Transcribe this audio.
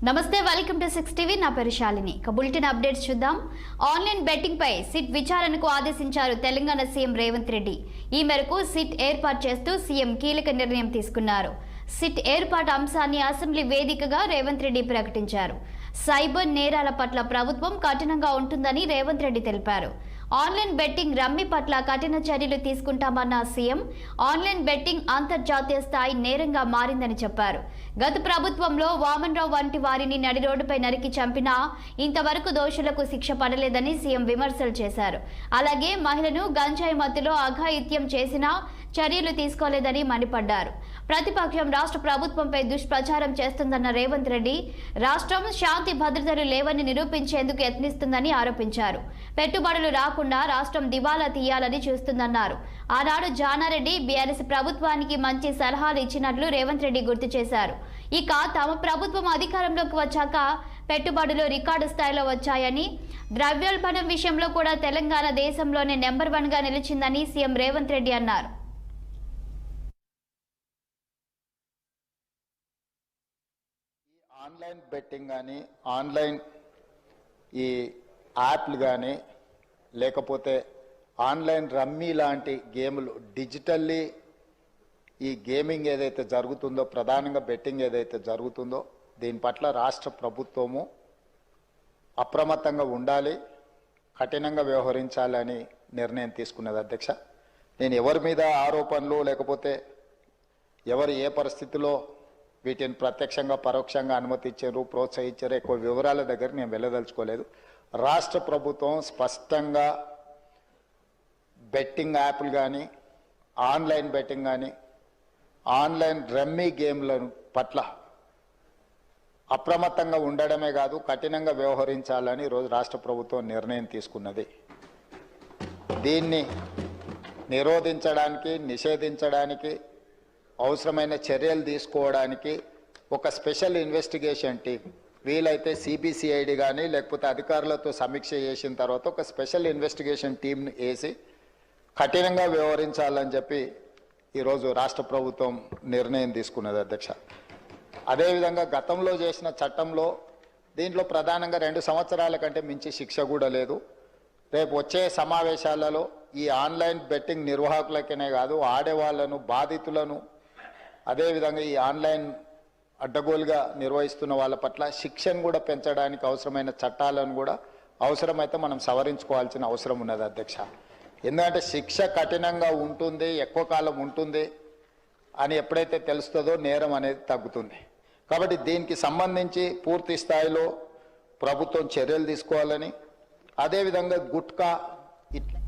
నమస్తే, welcome to 6 TV. నా పేరు శాలిని. బులెటిన్ అప్డేట్స్ చూద్దాం. ఆన్లైన్ బెట్టింగ్ పై సిట్ విచారణకు ఆదేశించారు తెలంగాణ సీఎం రేవంత్ రెడ్డి. ఈ మేరకు సిట్ ఏర్పాటు చేస్తూ సీఎం కీలక నిర్ణయం తీసుకున్నారు. సిట్ ఏర్పాటు అంశాన్ని అసెంబ్లీ వేదికగా రేవంత్ రెడ్డి ప్రకటించారు. సైబర్ నేరాల పట్ల ప్రభుత్వం కఠినంగా ఉంటుందని రేవంత్ రెడ్డి తెలిపారు. ఆన్లైన్ బెట్టింగ్ రమ్మీ పట్ల కఠిన చర్యలు తీసుకుంటామన్న సీఎం ఆన్లైన్ బెట్టింగ్ అంతర్జాతీయ స్థాయి నేరంగా మారిందని చెప్పారు. గత ప్రభుత్వంలో వామన్ రావు వంటి వారిని నడి రోడ్డుపై నరికి చంపినా ఇంతవరకు దోషులకు శిక్ష పడలేదని సీఎం విమర్శలు చేశారు. అలాగే మహిళను గంజాయి మత్తులో అఘాయిత్యం చేసినా చర్యలు తీసుకోలేదని మండిపడ్డారు. ప్రతిపక్షం రాష్ట్ర ప్రభుత్వంపై దుష్ప్రచారం చేస్తుందన్న రేవంత్ రెడ్డి రాష్ట్రం శాంతి భద్రతలు లేవని నిరూపించేందుకు యత్నిస్తుందని ఆరోపించారు. పెట్టుబడులు రాకుండా రాష్ట్రం దివాలా తీయాలని చూస్తుందన్నారు. ఆనాడు జానారెడ్డి బీఆర్ఎస్ ప్రభుత్వానికి మంచి సలహాలు ఇచ్చినట్లు రేవంత్ రెడ్డి గుర్తు చేశారు. ఇక తమ ప్రభుత్వం అధికారంలోకి వచ్చాక పెట్టుబడులు రికార్డు స్థాయిలో వచ్చాయని, ద్రవ్యోల్బణం విషయంలో కూడా తెలంగాణ దేశంలోనే నెంబర్ 1గా నిలిచిందని సీఎం రేవంత్ రెడ్డి అన్నారు. ఆన్లైన్ బెట్టింగ్ కానీ, ఆన్లైన్ ఈ యాప్లు కానీ, లేకపోతే ఆన్లైన్ రమ్మీ లాంటి గేములు డిజిటల్లీ ఈ గేమింగ్ ఏదైతే జరుగుతుందో, ప్రధానంగా బెట్టింగ్ ఏదైతే జరుగుతుందో దీని పట్ల రాష్ట్ర ప్రభుత్వము అప్రమత్తంగా ఉండాలి, కఠినంగా వ్యవహరించాలని నిర్ణయం తీసుకున్నది అధ్యక్ష. నేను ఎవరి మీద ఆరోపణలు లేకపోతే ఎవరు ఏ పరిస్థితిలో వీటిని ప్రత్యక్షంగా పరోక్షంగా అనుమతించారు, ప్రోత్సహించారు, ఎక్కువ వివరాల దగ్గర నేను వెళ్ళదలుచుకోలేదు. రాష్ట్ర ప్రభుత్వం స్పష్టంగా బెట్టింగ్ యాప్లు కానీ, ఆన్లైన్ బెట్టింగ్ కానీ, ఆన్లైన్ రమ్మీ గేమ్ల పట్ల అప్రమత్తంగా ఉండడమే కాదు కఠినంగా వ్యవహరించాలని ఈరోజు రాష్ట్ర ప్రభుత్వం నిర్ణయం తీసుకున్నది. దీన్ని నిరోధించడానికి, నిషేధించడానికి అవసరమైన చర్యలు తీసుకోవడానికి ఒక స్పెషల్ ఇన్వెస్టిగేషన్ టీం, వీలైతే సిబిసిఐడి కానీ లేకపోతే అధికారులతో సమీక్ష చేసిన తర్వాత ఒక స్పెషల్ ఇన్వెస్టిగేషన్ టీంని వేసి కఠినంగా వ్యవహరించాలని చెప్పి ఈరోజు రాష్ట్ర ప్రభుత్వం నిర్ణయం తీసుకున్నది అధ్యక్ష. అదేవిధంగా గతంలో చేసిన చట్టంలో దీంట్లో ప్రధానంగా 2 సంవత్సరాల కంటే మించి శిక్ష కూడా లేదు. రేపు వచ్చే సమావేశాలలో ఈ ఆన్లైన్ బెట్టింగ్ నిర్వాహకులకనే కాదు, ఆడేవాళ్లను, బాధితులను, అదేవిధంగా ఈ ఆన్లైన్ అడ్డగోలుగా నిర్వహిస్తున్న వాళ్ళ పట్ల శిక్షను కూడా పెంచడానికి అవసరమైన చట్టాలను కూడా అవసరమైతే మనం సవరించుకోవాల్సిన అవసరం ఉన్నది అధ్యక్ష. ఎందుకంటే శిక్ష కఠినంగా ఉంటుంది, ఎక్కువ కాలం ఉంటుంది అని ఎప్పుడైతే తెలుస్తుందో నేరం అనేది తగ్గుతుంది. కాబట్టి దీనికి సంబంధించి పూర్తి స్థాయిలో ప్రభుత్వం చర్యలు తీసుకోవాలని, అదేవిధంగా గుట్కా ఇట్లా